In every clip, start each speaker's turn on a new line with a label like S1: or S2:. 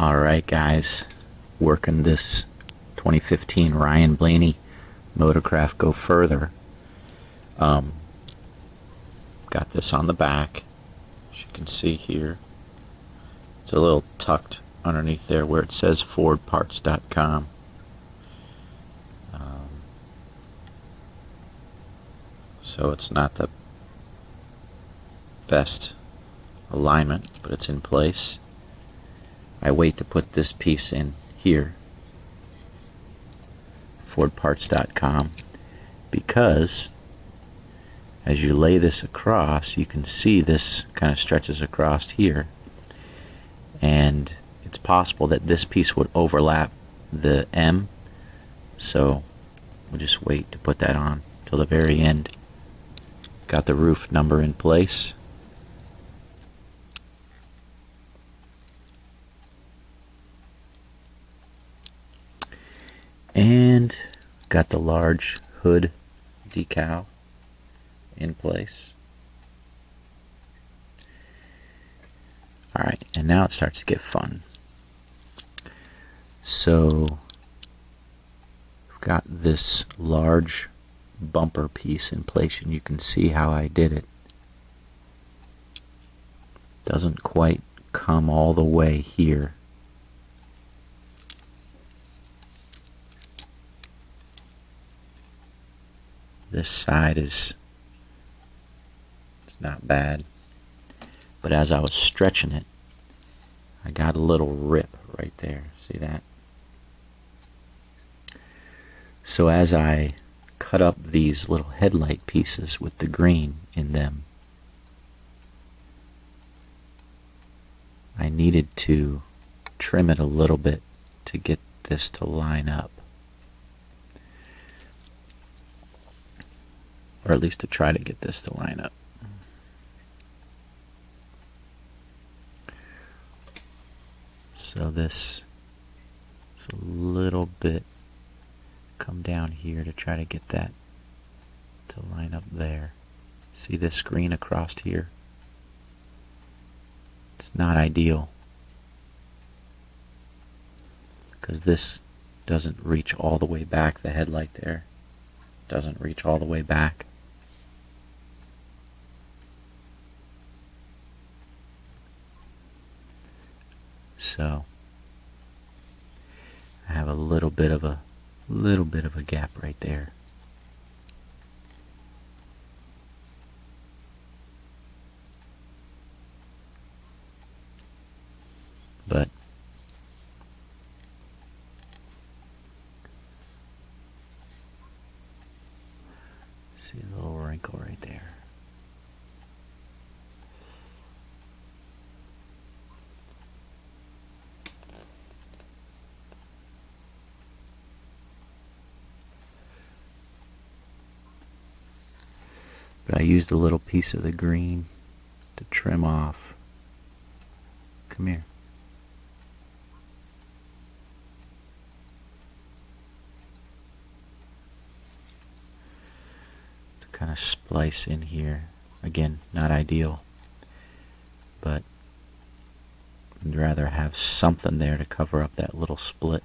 S1: Alright guys, working this 2015 Ryan Blaney Motorcraft Go Further. Got this on the back, as you can see here. It's a little tucked underneath there where it says FordParts.com. So it's not the best alignment, but it's in place. I wait to put this piece in here, FordParts.com, because as you lay this across, you can see this kind of stretches across here, and it's possible that this piece would overlap the M, so we'll just wait to put that on till the very end. Got the roof number in place. And got the large hood decal in place. Alright, and now it starts to get fun. So, I've got this large bumper piece in place, and you can see how I did it. Doesn't quite come all the way here. This side is not bad, but as I was stretching it, I got a little rip right there. See that? So as I cut up these little headlight pieces with the green in them, I needed to trim it a little bit to get this to line up, or at least to try to get this to line up. So this is a little bit come down here to try to get that to line up there. See this green across here? It's not ideal because this doesn't reach all the way back. The headlight there doesn't reach all the way back. So I have a little bit of a gap right there. But see a little wrinkle right there. But I used a little piece of the green to trim off. Come here. To kind of splice in here. Again, not ideal, but I'd rather have something there to cover up that little split.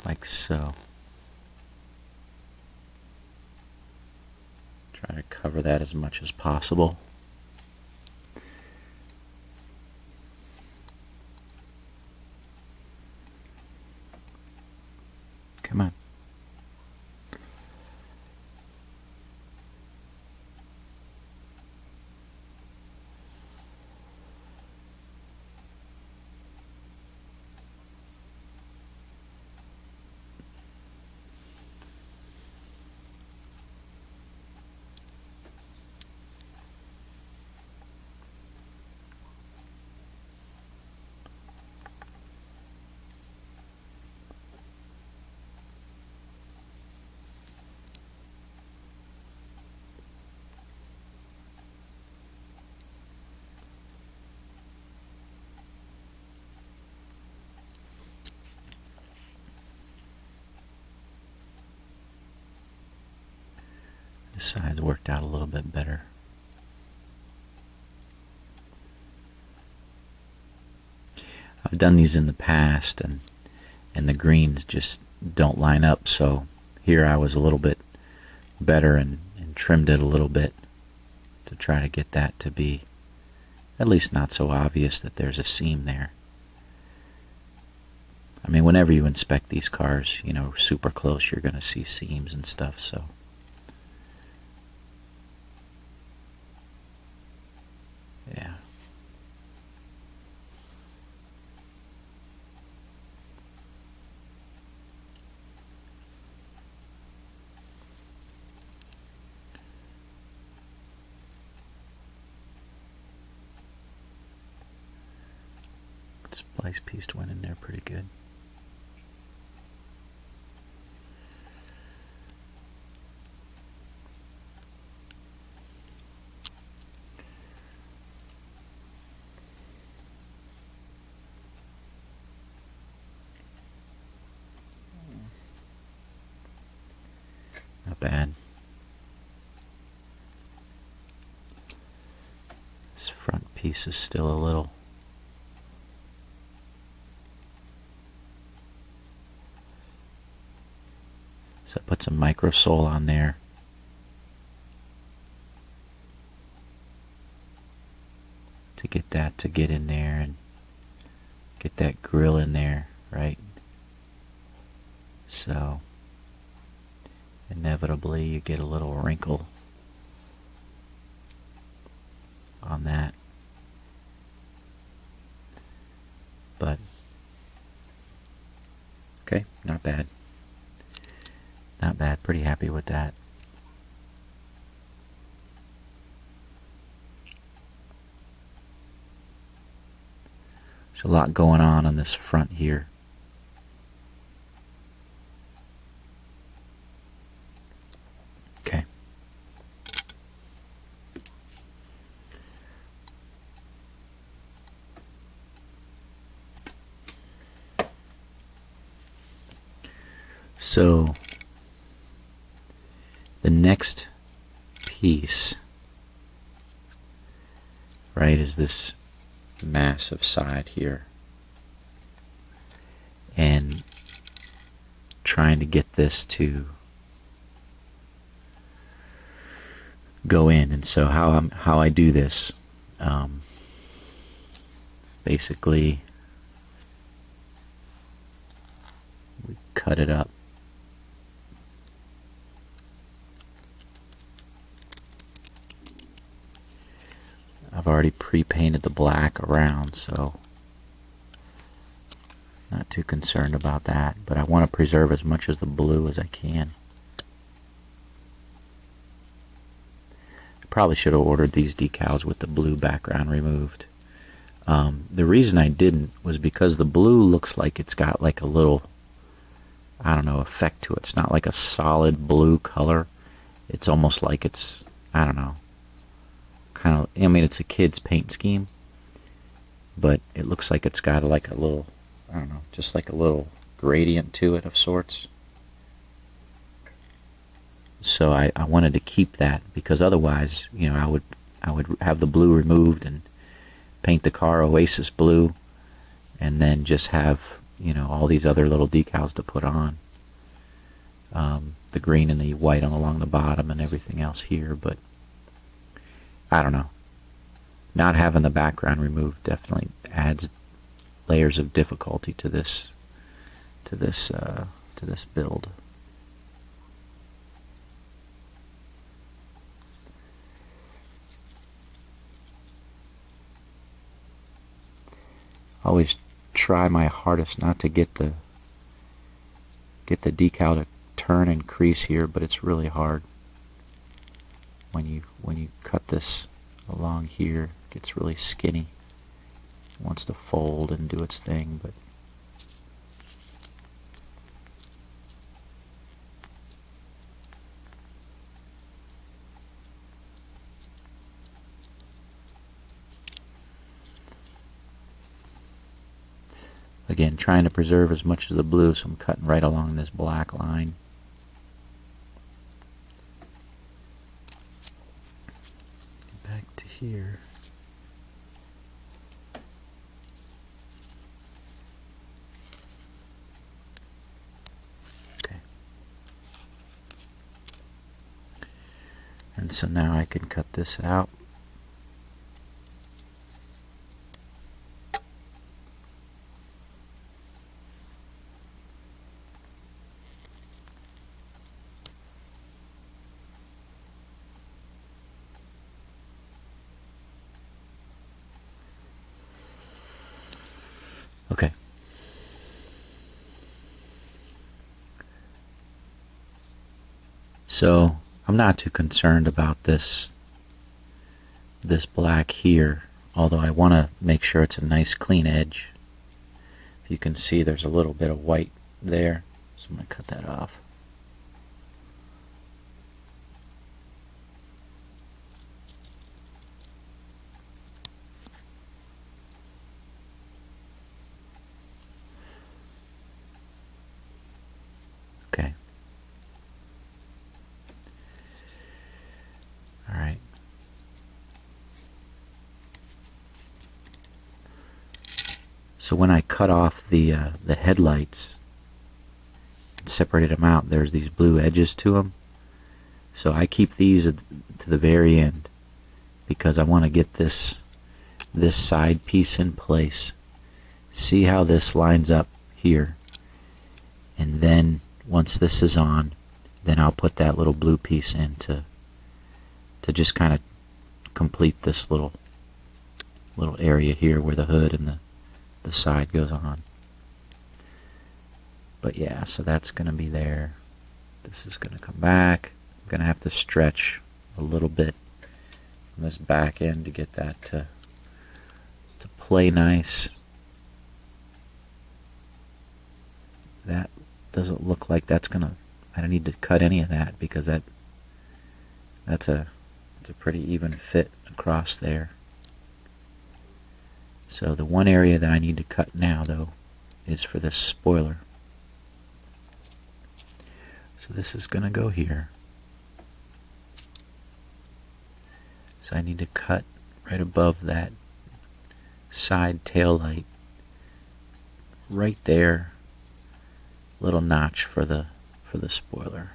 S1: Like so. Try to cover that as much as possible. Come on. This side's worked out a little bit better. I've done these in the past, and the greens just don't line up, so here I was a little bit better and trimmed it a little bit to try to get that to be at least not so obvious that there's a seam there. I mean, whenever you inspect these cars, you know, super close, you're going to see seams and stuff, so. Yeah. Splice piece went in there pretty good. Not bad. This front piece is still a little. So I put some microsole on there. To get that to get in there and get that grill in there, right? So inevitably you get a little wrinkle on that. But okay, not bad. Not bad, pretty happy with that. There's a lot going on this front here. Okay. So the next piece, right, is this massive side here, and trying to get this to go in. And so how I do this, basically we cut it up. I've already pre-painted the black around, so not too concerned about that, but I want to preserve as much of the blue as I can. I probably should have ordered these decals with the blue background removed. The reason I didn't was because the blue looks like it's got like a little, I don't know, effect to it. It's not like a solid blue color. It's almost like it's, I don't know, kind of, I mean, it's a kid's paint scheme, but it looks like it's got like a little, I don't know, just like a little gradient to it of sorts. So I wanted to keep that, because otherwise, you know, I would have the blue removed and paint the car Oasis blue, and then just have, you know, all these other little decals to put on, the green and the white along the bottom and everything else here. But I don't know, not having the background removed definitely adds layers of difficulty to this build. Always try my hardest not to get the decal to turn and crease here, but it's really hard. When you cut this along here, it gets really skinny. It wants to fold and do its thing, but again, trying to preserve as much of the blue, so I'm cutting right along this black line. here. Okay. And so now I can cut this out. Okay. So I'm not too concerned about this black here, although I want to make sure it's a nice clean edge. If you can see, there's a little bit of white there, so I'm going to cut that off. Okay. All right. So when I cut off the headlights and separated them out, there's these blue edges to them. So I keep these to the very end because I want to get this side piece in place. See how this lines up here, and then once this is on, then I'll put that little blue piece in to just kind of complete this little area here where the hood and the side goes on. But yeah, so that's going to be there. This is going to come back. I'm going to have to stretch a little bit on this back end to get that to play nice. That doesn't look like that's going to, I don't need to cut any of that because that's a pretty even fit across there. So the one area that I need to cut now, though, is for this spoiler. So this is going to go here. So I need to cut right above that side tail light, right there, little notch for the spoiler.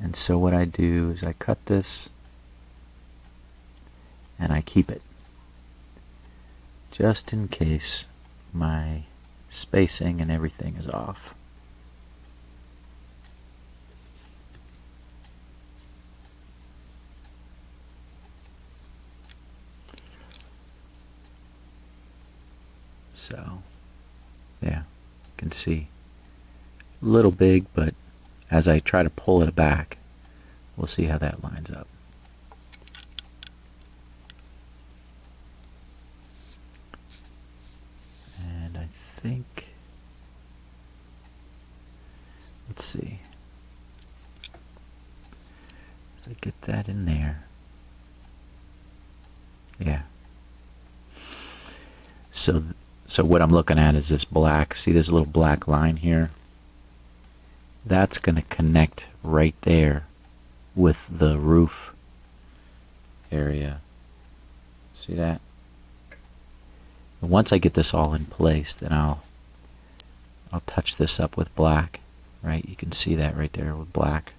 S1: And so what I do is I cut this and I keep it just in case my spacing and everything is off. So yeah, you can see a little big, but as I try to pull it back, we'll see how that lines up. And I think, let's see, as I get that in there, yeah. So what I'm looking at is this black, see this little black line here? That's going to connect right there with the roof area. See that? And once I get this all in place, then I'll touch this up with black, right? You can see that right there with black.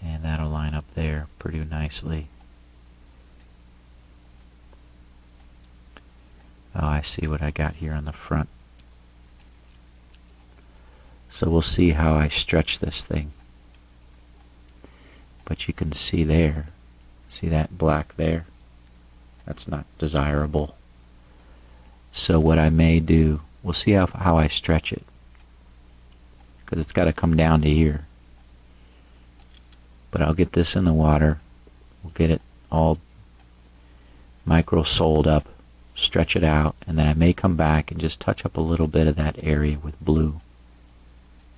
S1: And that'll line up there pretty nicely. Oh, I see what I got here on the front. So we'll see how I stretch this thing. But you can see there, see that black there? That's not desirable. So what I may do, we'll see how I stretch it. Because it's got to come down to here. But I'll get this in the water. We'll get it all micro soled up, stretch it out, and then I may come back and just touch up a little bit of that area with blue.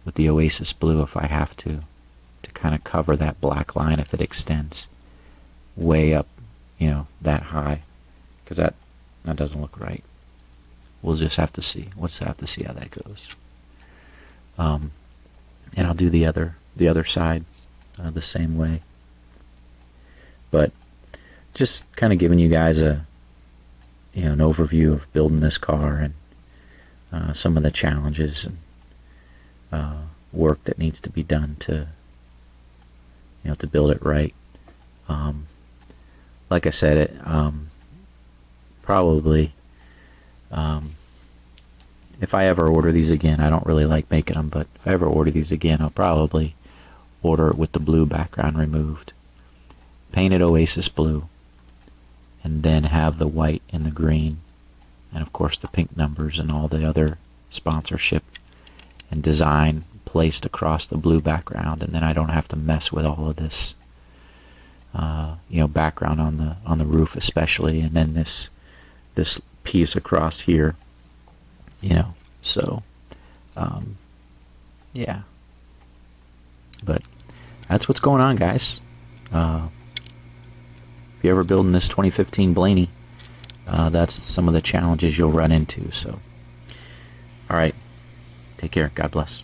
S1: With the Oasis blue if I have to kind of cover that black line if it extends way up you know, that high, because that doesn't look right. We'll just have to see. We'll just have to see how that goes. And I'll do the other side the same way. But just kind of giving you guys an overview of building this car and some of the challenges and work that needs to be done to build it right. Like I said, it probably if I ever order these again, I don't really like making them, but if I ever order these again, I'll probably order it with the blue background removed, paint it Oasis blue, and then have the white and the green, and of course the pink numbers and all the other sponsorship and design placed across the blue background, and then I don't have to mess with all of this background on the roof especially, and then this piece across here, so yeah, but that's what's going on, guys. If you're ever building this 2015 Blaney, that's some of the challenges you'll run into. So alright, take care, God bless.